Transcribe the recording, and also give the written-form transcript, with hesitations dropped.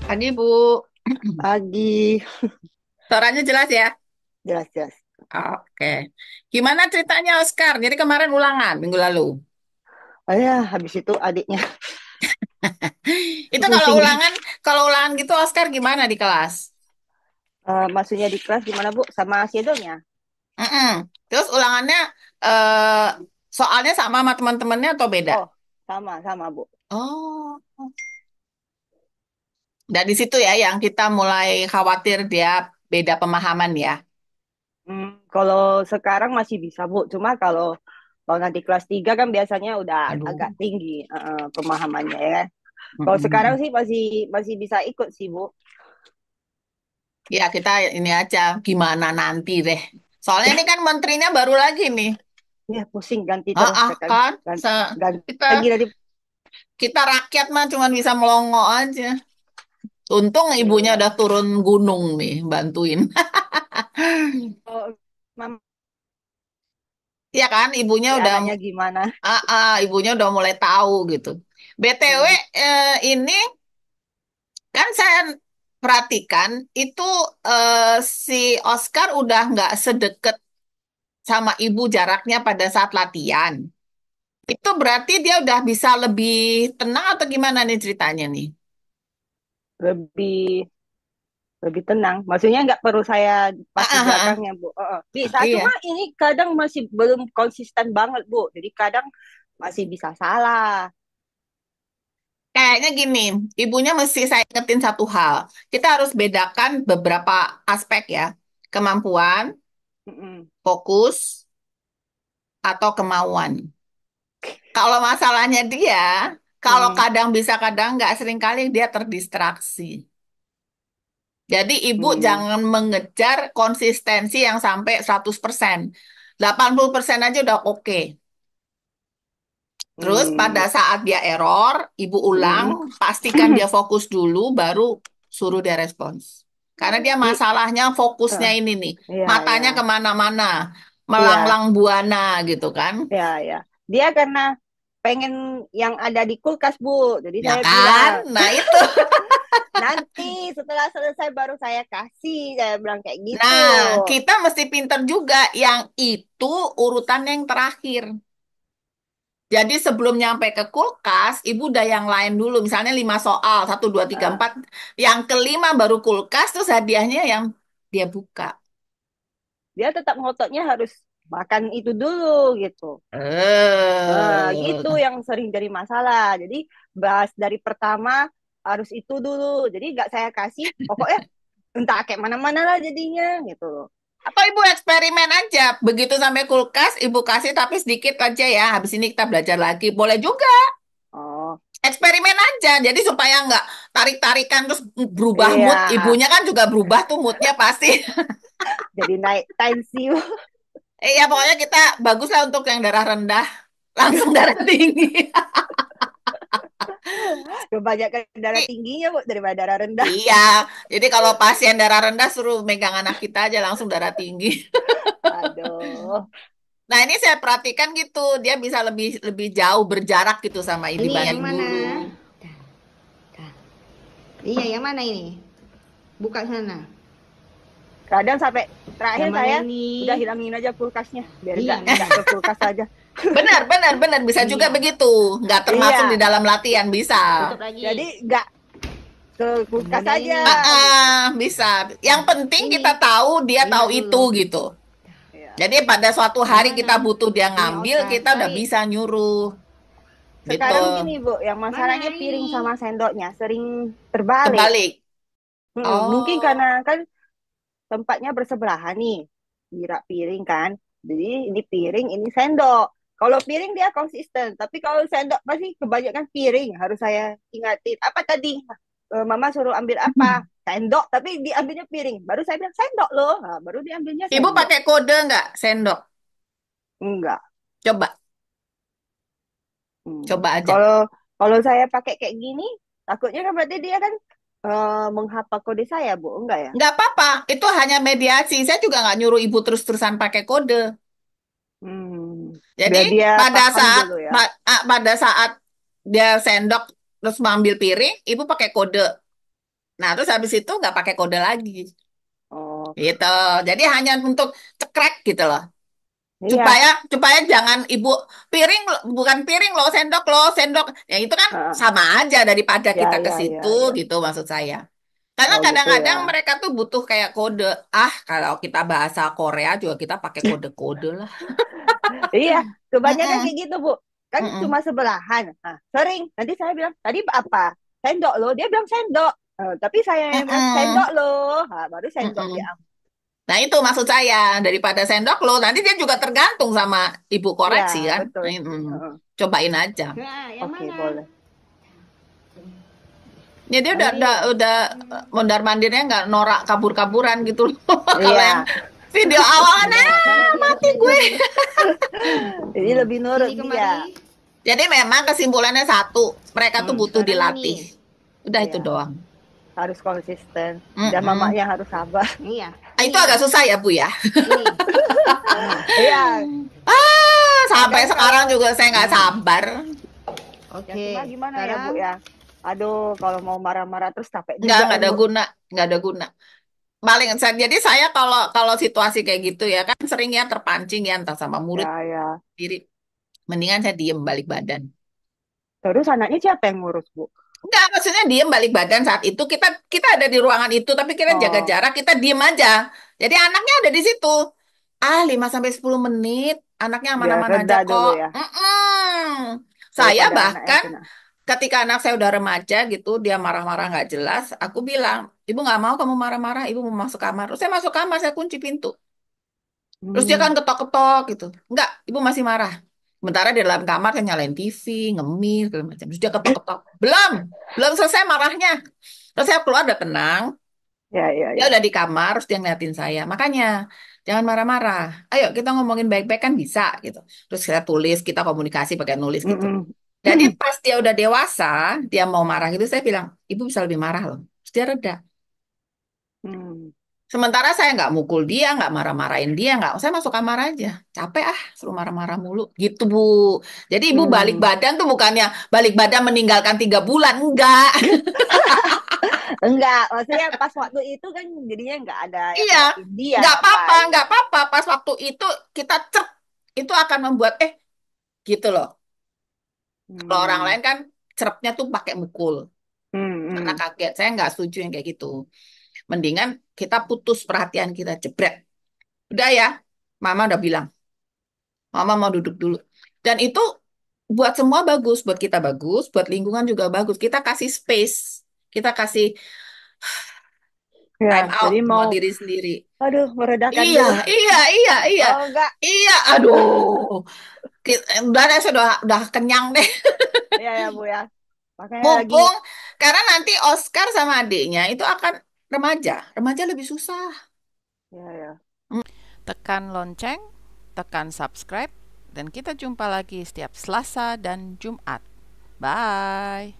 Pagi, Bu. Pagi, Suaranya jelas ya? jelas-jelas. Oke. Gimana ceritanya Oscar? Jadi kemarin ulangan minggu lalu. Oh ya, habis itu adiknya Itu pusing. kalau ulangan gitu Oscar gimana di kelas? Maksudnya di kelas gimana Bu? Sama Shadownya? Mm-mm. Terus ulangannya eh soalnya sama teman-temannya atau beda? Oh, sama-sama Bu. Oh. Dan di situ ya yang kita mulai khawatir dia beda pemahaman ya. Kalau sekarang masih bisa Bu, cuma kalau kalau nanti kelas 3 kan biasanya udah Aduh. agak tinggi pemahamannya ya. Kalau sekarang Mm-mm. sih masih masih bisa ikut sih Bu. Ya kita ini aja gimana nanti deh. Soalnya ini kan menterinya baru lagi nih. Ya pusing ganti Ah, terus ah sekarang. kan, Ganti, ganti kita lagi dari. kita rakyat mah cuma bisa melongo aja. Untung ibunya Iya. udah turun gunung nih, bantuin. Oh, Mama Iya kan, anaknya gimana? ibunya udah mulai tahu gitu. BTW Hmm. ini kan saya perhatikan itu si Oscar udah nggak sedekat sama ibu jaraknya pada saat latihan. Itu berarti dia udah bisa lebih tenang atau gimana nih ceritanya nih? Lebih lebih tenang. Maksudnya nggak perlu saya Ah, pas di ah, ah, ah. belakangnya, Bu. Bisa, cuma Iya. ini kadang masih belum konsisten banget, Bu. Jadi kadang masih bisa salah. Kayaknya gini, ibunya mesti saya ingetin satu hal. Kita harus bedakan beberapa aspek ya. Kemampuan, Mm-mm. fokus, atau kemauan. Kalau masalahnya dia, kalau Hmm. kadang bisa kadang nggak, seringkali dia terdistraksi. Jadi ibu Hmm. jangan mengejar konsistensi yang sampai 100%. 80% aja udah oke. Terus pada Hmm. saat dia error, ibu ulang, Mm. pastikan dia fokus dulu, baru suruh dia respons. Karena dia I, masalahnya fokusnya eh, ini nih, iya, iya, matanya kemana-mana, iya, melanglang buana gitu kan. iya, iya. Dia karena pengen yang ada di kulkas, Bu. Jadi Ya saya kan? bilang, Nah itu. nanti setelah selesai baru saya kasih. Saya bilang kayak gitu. Nah, kita mesti pinter juga yang itu urutannya yang terakhir. Jadi sebelum nyampe ke kulkas, ibu udah yang lain dulu. Misalnya 5 soal, satu, dua, tiga, Eh, empat. Yang kelima baru kulkas, terus hadiahnya yang dia buka. dia tetap ngototnya harus makan itu dulu gitu. Gitu Eh, yang sering jadi masalah. Jadi bahas dari pertama harus itu dulu. Jadi nggak saya kasih, pokoknya entah kayak mana-mana lah jadinya gitu loh. Atau ibu eksperimen aja. Begitu sampai kulkas, ibu kasih tapi sedikit aja ya. Habis ini kita belajar lagi. Boleh juga. Oh Eksperimen aja. Jadi supaya nggak tarik-tarikan terus berubah iya, mood. Ibunya kan juga berubah tuh moodnya pasti. jadi naik tensi. Ya pokoknya kita bagus lah untuk yang darah rendah. Langsung darah tinggi. Kebanyakan darah tingginya Bu daripada darah rendah. Iya, jadi kalau pasien darah rendah suruh megang anak kita aja langsung darah tinggi. Aduh. Nah, ini saya perhatikan gitu, dia bisa lebih lebih jauh berjarak gitu sama Ini yang dibanding mana? dulu. Iya, yang mana ini? Buka sana. Kadang sampai terakhir Yang mana saya ini? udah hilangin aja kulkasnya biar Iya, nggak mana? ke kulkas aja. Benar, benar, benar bisa juga Iya. begitu. Nggak termasuk di Iya, dalam latihan bisa. Tutup lagi. jadi nggak ke Yang kulkas mana aja ini? gitu. Bisa. Yang penting Ini. kita tahu dia tahu Lihat itu dulu. gitu. Iya. Jadi pada suatu Yang hari mana? kita butuh dia Ini ngambil, Oscar. kita udah Cari. bisa nyuruh gitu. Sekarang gini Bu, yang masalahnya Mana piring ini? sama sendoknya sering terbalik. Kebalik. Mungkin Oh. karena kan tempatnya bersebelahan nih, kira piring kan. Jadi ini piring, ini sendok. Kalau piring dia konsisten, tapi kalau sendok pasti kebanyakan piring. Harus saya ingatin. Apa tadi? Mama suruh ambil apa? Sendok, tapi diambilnya piring. Baru saya bilang sendok loh. Nah, baru diambilnya Ibu sendok. pakai kode nggak sendok? Enggak. Coba, Hmm. coba aja. Kalau Kalau saya pakai kayak gini, takutnya kan berarti dia kan menghafal kode saya, Bu. Enggak ya? Nggak apa-apa, itu hanya mediasi. Saya juga nggak nyuruh ibu terus-terusan pakai kode. Jadi Biar dia pada paham saat dulu ya. pada saat dia sendok terus mengambil piring, ibu pakai kode. Nah, terus habis itu nggak pakai kode lagi. Oh, Gitu. Jadi hanya untuk cekrek gitu loh. iya. Supaya supaya jangan ibu piring bukan piring loh, sendok. Ya itu kan Ah, sama aja daripada ya, kita ke ya, situ ya, ya. gitu maksud saya. Karena Oh, gitu ya. kadang-kadang mereka tuh butuh kayak kode. Ah, kalau kita bahasa Korea juga kita pakai kode-kode lah. Iya, kebanyakan Mm-mm, kayak gitu, Bu. Kan mm-mm, cuma sebelahan. Nah, sering. Nanti saya bilang, tadi apa? Sendok loh. Dia bilang sendok. Tapi saya yang bilang sendok mm-mm, loh. Nah, baru sendok dia mm-mm. ambil. Nah itu maksud saya daripada sendok lo nanti dia juga tergantung sama ibu Iya, koreksi kan. betul sih. Mm-mm. Cobain aja. Nah, yang Oke, mana? boleh. Jadi Mana nih? udah mondar mandirnya nggak norak kabur-kaburan gitu loh. Kalau yang Iya. video awalnya Nah, cara dia mati gue. belajar. Ini lebih nurut Sini dia. kemari. Jadi memang kesimpulannya satu, mereka tuh butuh Sekarang dilatih. ini. Udah itu Iya, doang. harus konsisten. Dan Mm-mm. mamanya harus sabar. Iya, Ah, itu ini. agak susah ya Bu ya. Ini. Iya, Sampai kadang sekarang kalau juga saya nggak sabar. ya Oke, cuma gimana ya, Bu sekarang ya? Aduh, kalau mau marah-marah terus capek Nggak juga nggak kan, ada Bu. guna, nggak ada guna. Jadi saya kalau kalau situasi kayak gitu ya kan sering ya terpancing ya entah sama murid Ya, ya. sendiri. Mendingan saya diem balik badan. Terus anaknya siapa yang ngurus, Bu? Enggak, maksudnya diem balik badan saat itu kita kita ada di ruangan itu tapi kita jaga Oh, jarak, kita diem aja. Jadi anaknya ada di situ. 5 sampai 10 menit, anaknya biar aman-aman aja reda dulu kok. ya. Mm-mm. Saya Daripada anaknya bahkan kena. ketika anak saya udah remaja gitu, dia marah-marah nggak jelas, aku bilang, ibu nggak mau kamu marah-marah, ibu mau masuk kamar. Terus saya masuk kamar, saya kunci pintu. Terus dia kan Hmm. ketok-ketok gitu. Enggak, ibu masih marah. Sementara di dalam kamar saya nyalain TV, ngemil, segala macam. Terus dia ketok-ketok. Belum, belum selesai marahnya. Terus saya keluar udah tenang. Ya, ya, Dia ya. udah di kamar, terus dia ngeliatin saya. Makanya, jangan marah-marah. Ayo kita ngomongin baik-baik kan bisa gitu. Terus kita tulis, kita komunikasi pakai nulis gitu. Mm-mm. Jadi pas dia udah dewasa, dia mau marah gitu, saya bilang, ibu bisa lebih marah loh. Terus dia reda. Hmm. Sementara saya nggak mukul dia, nggak marah-marahin dia, nggak. Saya masuk kamar aja. Capek suruh marah-marah mulu. Gitu, Bu. Jadi ibu balik Hmm. badan tuh bukannya balik badan meninggalkan 3 bulan. Enggak. Enggak, maksudnya pas waktu itu kan jadinya nggak ada yang Iya. liatin dia Nggak apa-apa, ngapain. nggak apa-apa. Pas waktu itu kita cek. Itu akan membuat, gitu loh. Kalau orang Hmm. lain kan cerepnya tuh pakai mukul. Hmm. Karena Hmm. kaget. Saya nggak setuju yang kayak gitu. Mendingan kita putus perhatian kita, jebret. Udah ya, Mama udah bilang. Mama mau duduk dulu. Dan itu buat semua bagus, buat kita bagus, buat lingkungan juga bagus. Kita kasih space, kita kasih Ya, time out jadi mau, buat diri sendiri. aduh, meredakan Iya, dulu. iya, iya, iya, Oh, enggak. iya. Aduh, udah deh, udah kenyang deh. Ya, ya, Bu ya. Makanya lagi, Mumpung karena nanti Oscar sama adiknya itu akan remaja, remaja lebih susah. ya, ya. Tekan lonceng, tekan subscribe, dan kita jumpa lagi setiap Selasa dan Jumat. Bye.